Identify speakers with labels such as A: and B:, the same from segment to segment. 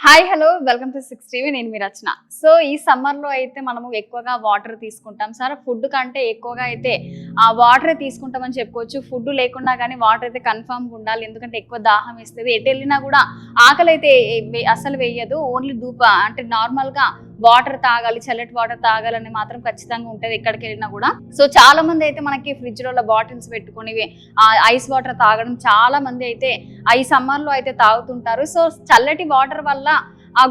A: Hi hello welcome to 6 TV. నేను మీ రచన. So ఈ సమ్మర్లో అయితే మనము ఎక్కువగా వాటర్ తీసుకుంటాం సార్. ఫుడ్ కంటే ఎక్కువగా అయితే ఆ వాటర్ తీసుకుంటామని చెప్పుకోవచ్చు. ఫుడ్ లేకున్నా కానీ వాటర్ అయితే కన్ఫామ్గా ఉండాలి, ఎందుకంటే ఎక్కువ దాహం వేస్తుంది. ఎటు వెళ్ళినా కూడా ఆకలి అయితే అసలు వేయదు. ఓన్లీ అంటే నార్మల్గా వాటర్ తాగాలి, చల్లటి వాటర్ తాగాలని మాత్రం ఖచ్చితంగా ఉంటుంది ఎక్కడికి వెళ్ళినా కూడా. సో చాలా మంది అయితే మనకి ఫ్రిడ్జ్లో బాటిల్స్ పెట్టుకుని ఐస్ వాటర్ తాగడం చాలా మంది అయితే ఈ సమ్మర్లో అయితే తాగుతుంటారు. సో చల్లటి వాటర్ వల్ల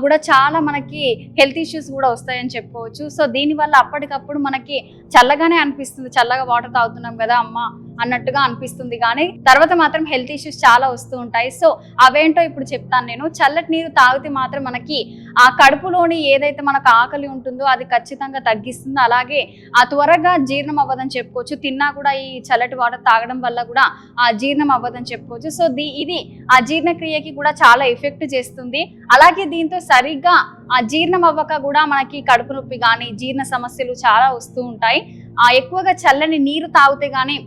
A: కూడా చాలా మనకి హెల్త్ ఇష్యూస్ కూడా వస్తాయని చెప్పుకోవచ్చు. సో దీనివల్ల అప్పటికప్పుడు మనకి చల్లగానే అనిపిస్తుంది, చల్లగా వాటర్ తాగుతున్నాం కదా అమ్మ అన్నట్టుగా అనిపిస్తుంది, కానీ తర్వాత మాత్రం హెల్త్ ఇష్యూస్ చాలా వస్తూ ఉంటాయి. సో అవేంటో ఇప్పుడు చెప్తాను నేను. చల్లటి నీరు తాగితే మాత్రం మనకి ఆ కడుపులోని ఏదైతే మనకు ఆకలి ఉంటుందో అది ఖచ్చితంగా తగ్గిస్తుంది. అలాగే త్వరగా జీర్ణం అవ్వదని చెప్పుకోవచ్చు. తిన్నా కూడా ఈ చల్లటి వాటర్ తాగడం వల్ల కూడా జీర్ణం అవ్వదని చెప్పుకోవచ్చు. సో ఇది ఆ జీర్ణక్రియకి కూడా చాలా ఎఫెక్ట్ చేస్తుంది. అలాగే దీంతో సరిగ్గా జీర్ణం అవ్వక కూడా మనకి కడుపు నొప్పి కానీ జీర్ణ సమస్యలు చాలా వస్తూ ఉంటాయి. ఎక్కువగా చల్లని నీరు తాగితే కానీ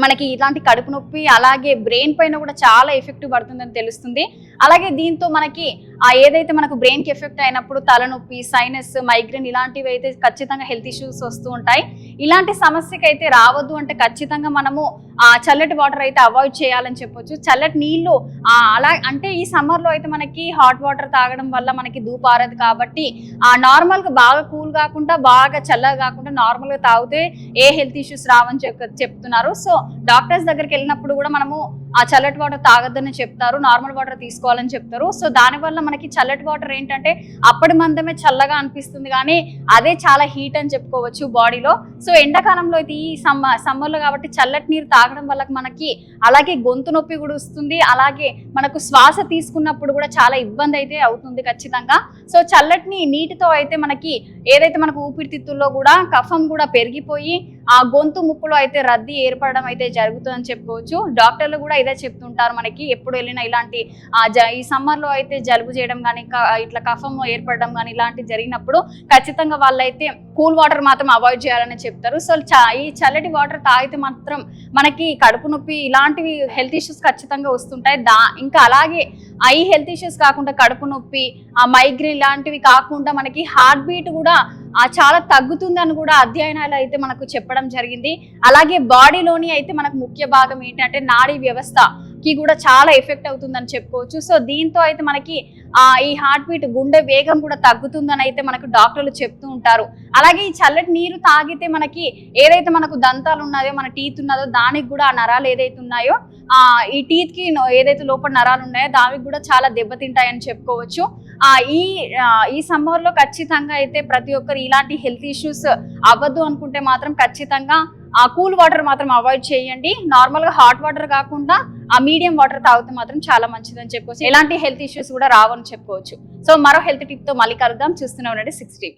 A: మనకి ఇలాంటి కడుపు నొప్పి అలాగే బ్రెయిన్ పైన కూడా చాలా ఎఫెక్ట్ పడుతుందని తెలుస్తుంది. అలాగే దీంతో మనకి ఏదైతే మనకు బ్రెయిన్కి ఎఫెక్ట్ అయినప్పుడు తలనొప్పి, సైనస్, మైగ్రేన్ ఇలాంటివి అయితే ఖచ్చితంగా హెల్త్ ఇష్యూస్ వస్తూ ఉంటాయి. ఇలాంటి సమస్యకి అయితే రావద్దు అంటే ఖచ్చితంగా మనము చల్లటి వాటర్ అయితే అవాయిడ్ చేయాలని చెప్పొచ్చు. చల్లటి నీళ్ళు అలా అంటే ఈ సమ్మర్లో అయితే మనకి హాట్ వాటర్ తాగడం వల్ల మనకి ధూపారదు కాబట్టి నార్మల్గా బాగా కూల్ కాకుండా బాగా చల్లగా కాకుండా నార్మల్గా తాగితే ఏ హెల్త్ ఇష్యూస్ రావని చెప్తున్నారు. సో డాక్టర్స్ దగ్గరికి వెళ్ళినప్పుడు కూడా మనము చల్లటి వాటర్ తాగొద్దని చెప్తారు, నార్మల్ వాటర్ తీసుకోవాలని చెప్తారు. సో దానివల్ల మనకి చల్లటి వాటర్ ఏంటంటే అప్పటి మందమే చల్లగా అనిపిస్తుంది, కానీ అదే చాలా హీట్ అని చెప్పుకోవచ్చు బాడీలో. సో ఎండాకాలంలో అయితే ఈ సమ్మర్లో కాబట్టి చల్లటి నీరు తాగడం వల్ల మనకి అలాగే గొంతు నొప్పి కూడా వస్తుంది. అలాగే మనకు శ్వాస తీసుకున్నప్పుడు కూడా చాలా ఇబ్బంది అయితే అవుతుంది ఖచ్చితంగా. సో చల్లటి నీటితో అయితే మనకి ఏదైతే మనకు ఊపిరితిత్తుల్లో కూడా కఫం కూడా పెరిగిపోయి గొంతు ముక్కులో అయితే రద్దీ ఏర్పడడం అయితే జరుగుతుందని చెప్పుకోవచ్చు. డాక్టర్లు కూడా ఇదే చెప్తుంటారు మనకి. ఎప్పుడు వెళ్ళినా ఇలాంటి ఈ సమ్మర్లో అయితే జలుబు చేయడం కానీ ఇట్లా కఫం ఏర్పడడం కానీ ఇలాంటివి జరిగినప్పుడు ఖచ్చితంగా వాళ్ళైతే కూల్ వాటర్ మాత్రం అవాయిడ్ చేయాలని చెప్తారు. సో ఈ చల్లటి వాటర్ తాగితే మాత్రం మనకి కడుపు నొప్పి ఇలాంటివి హెల్త్ ఇష్యూస్ ఖచ్చితంగా వస్తుంటాయి. ఇంకా అలాగే ఈ హెల్త్ ఇష్యూస్ కాకుండా కడుపు నొప్పి, మైగ్రేన్ ఇలాంటివి కాకుండా మనకి హార్ట్ బీట్ కూడా చాలా తగ్గుతుందని కూడా అధ్యయనాలు అయితే మనకు చెప్పడం జరిగింది. అలాగే బాడీలోని అయితే మనకు ముఖ్య భాగం ఏంటంటే నాడీ వ్యవస్థకి కూడా చాలా ఎఫెక్ట్ అవుతుందని చెప్పుకోవచ్చు. సో దీంతో అయితే మనకి ఈ హార్ట్ బీట్, గుండె వేగం కూడా తగ్గుతుందని అయితే మనకు డాక్టర్లు చెప్తూ ఉంటారు. అలాగే ఈ చల్లటి నీరు తాగితే మనకి ఏదైతే మనకు దంతాలు ఉన్నాయో, మన టీత్ ఉన్నదో దానికి కూడా ఆ నరాలు ఏదైతే ఉన్నాయో ఈ టీత్ కి ఏదైతే లోపల నరాలు ఉన్నాయో దానికి కూడా చాలా దెబ్బతింటాయని చెప్పుకోవచ్చు. ఈ సమ్మర్లో ఖచ్చితంగా అయితే ప్రతి ఒక్కరు ఇలాంటి హెల్త్ ఇష్యూస్ అవ్వద్దు అనుకుంటే మాత్రం ఖచ్చితంగా కూల్ వాటర్ మాత్రం అవాయిడ్ చేయండి. నార్మల్గా హాట్ వాటర్ కాకుండా మీడియం వాటర్ తాగితే మాత్రం చాలా మంచిదని చెప్పుకోవచ్చు. ఎలాంటి హెల్త్ ఇష్యూస్ కూడా రావని చెప్పుకోవచ్చు. సో మరో హెల్త్ టిప్ తో మళ్ళీ కలుద్దాం. చూస్తూనే ఉండండి 6 టీవీ.